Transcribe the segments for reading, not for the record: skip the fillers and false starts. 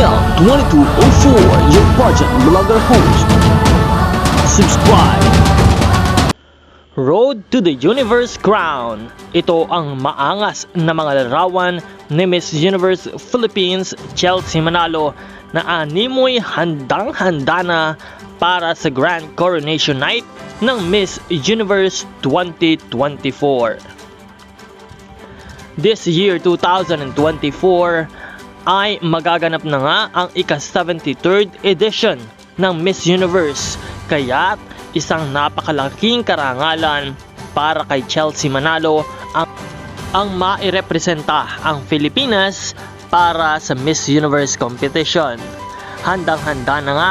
Daniel 2204, your project blogger host. Subscribe. Road to the Universe Crown. Ito ang maangas na mga larawan ni Miss Universe Philippines Chelsea Manalo na animoy handang-handa na para sa Grand Coronation Night ng Miss Universe 2024. This year 2024 ay magaganap na nga ang ika-73rd edition ng Miss Universe, kaya isang napakalaking karangalan para kay Chelsea Manalo ang mairepresenta ang Pilipinas para sa Miss Universe competition. Handang-handa na nga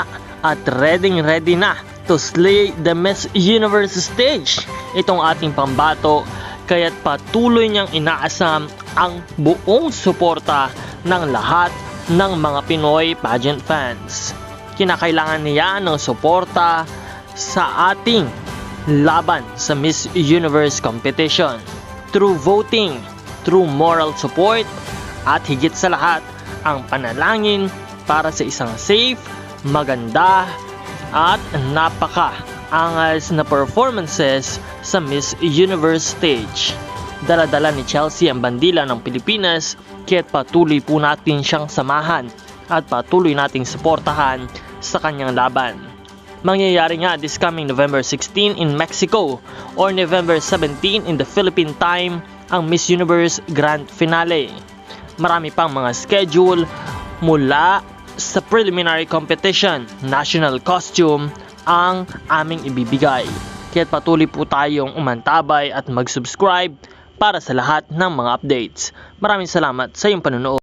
at ready na to slay the Miss Universe stage itong ating pambato, kaya't patuloy niyang inaasam ang buong suporta ng lahat ng mga Pinoy pageant fans. Kinakailangan niya ng suporta sa ating laban sa Miss Universe competition through voting, through moral support, at higit sa lahat ang panalangin para sa isang safe, maganda at napaka-angas na performances sa Miss Universe stage. Dala-dala ni Chelsea ang bandila ng Pilipinas, kaya't patuloy po natin siyang samahan at patuloy nating suportahan sa kanyang laban. Mangyayari nga this coming November 16 in Mexico or November 17 in the Philippine time ang Miss Universe Grand Finale. Marami pang mga schedule mula sa preliminary competition, national costume ang aming ibibigay. Kaya't patuloy po tayong umantabay at mag-subscribe para sa lahat ng mga updates. Maraming salamat sa iyong panonood.